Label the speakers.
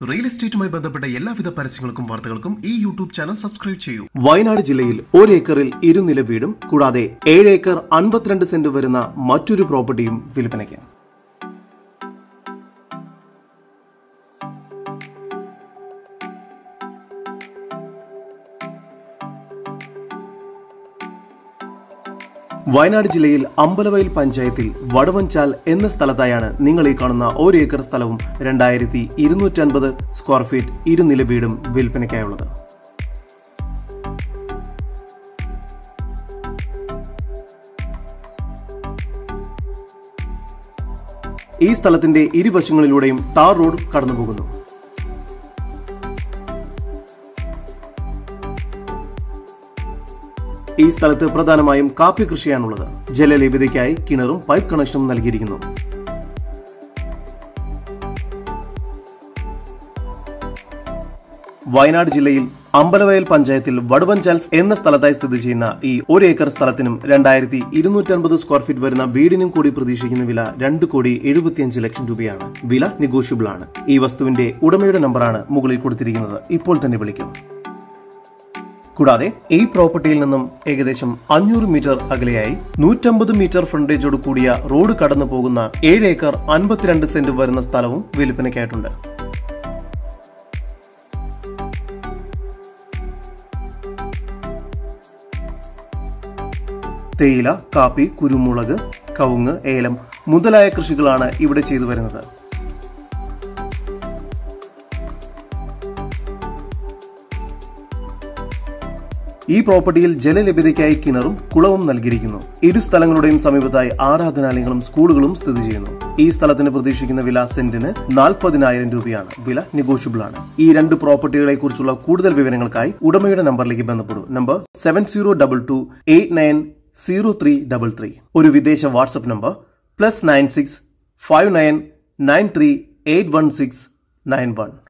Speaker 1: Realestateമായി ബന്ധപ്പെട്ട എല്ലാവിധ പരസ്യങ്ങൾക്കും വാർത്തകൾക്കും ഈ യൂട്യൂബ് ചാനൽ സബ്സ്ക്രൈബ് ചെയ്യൂ.
Speaker 2: വയനാട് ജില്ലയിൽ 1 ഏക്കറിൽ 2 നില വീടും കൂടാതെ 7 ഏക്കർ 52 സെന്റ് വരുന്ന മറ്റൊരു പ്രോപ്പർട്ടിയും വിൽപ്പനയ്ക്ക്. വയനാട് ജില്ലയിൽ അമ്പലവയൽ പഞ്ചായത്തിൽ വടവഞ്ചാൽ എന്ന സ്ഥലത്തായാണ് നിങ്ങൾ ഈ കാണുന്ന 1 ഏക്കർ സ്ഥലവും 2250 സ്ക്വയർ ഫീറ്റ് 2 നില വീടും വിൽപ്പനയ്ക്കായുള്ളത്. ഈ സ്ഥലത്തിന്റെ ഇരുവശങ്ങളിലൂടെയും ടാർ റോഡ് കടന്നുപോകുന്നു. ഈ സ്ഥലത്ത് പ്രധാനമായും കാപ്പി കൃഷിയാണുള്ളത്. ജലലഭ്യതയ്ക്കായി കിണറും പൈപ്പ് കണക്ഷനും നൽകിയിരിക്കുന്നു. വയനാട് ജില്ലയിൽ അമ്പലവയൽ പഞ്ചായത്തിൽ വടവഞ്ചാൽ എന്ന സ്ഥലത്തായി സ്ഥിതി ചെയ്യുന്ന ഈ 1 ഏക്കർ സ്ഥലത്തിനും 2250 സ്ക്വയർ ഫീറ്റ് വരുന്ന വീടിനും കൂടി പ്രതീക്ഷിക്കുന്ന വില 2,75,00,000 രൂപയാണ്. വില നെഗോഷ്യബിൾ ആണ്. ഈ വസ്തുവിന്റെ ഉടമയുടെ നമ്പറാണ് മുകളിൽ കൊടുത്തിരിക്കുന്നത്. ഇപ്പോൾ തന്നെ വിളിക്കും. കൂടാതെ ഈ പ്രോപ്പർട്ടിയിൽ നിന്നും ഏകദേശം 500 മീറ്റർ അകലെയായി 150 മീറ്റർ ഫ്രണ്ടേജോട് കൂടിയ റോഡ് കടന്നു പോകുന്ന 7 ഏക്കർ 52 സെന്റ് വരുന്ന സ്ഥലവും വിൽപ്പനയ്ക്കായിട്ടുണ്ട്. തേയില, കാപ്പി, കുരുമുളക്, കവുങ്ങ്, ഏലം മുതലായ കൃഷികളാണ് ഇവിടെ ചെയ്തു വരുന്നത്. ഈ പ്രോപ്പർട്ടിയിൽ ജലലഭ്യതയ്ക്കായി കിണറും കുളവും നൽകിയിരിക്കുന്നു. ഇരു സ്ഥലങ്ങളുടെയും സമീപത്തായി ആരാധനാലയങ്ങളും സ്കൂളുകളും സ്ഥിതി ചെയ്യുന്നു. ഈ സ്ഥലത്തിന് പ്രതീക്ഷിക്കുന്ന വില സെന്റിന് 40,000 രൂപയാണ്. വില നെഗോഷ്യബിൾ ആണ്. ഈ 2 പ്രോപ്പർട്ടികളെ കുറിച്ചുള്ള കൂടുതൽ വിവരങ്ങൾക്കായി ഉടമയുടെ നമ്പറിലേക്ക് ബന്ധപ്പെടൂ. നമ്പർ 7022890333. ഒരു വിദേശ വാട്സ്ആപ്പ് നമ്പർ +96 5993 81691.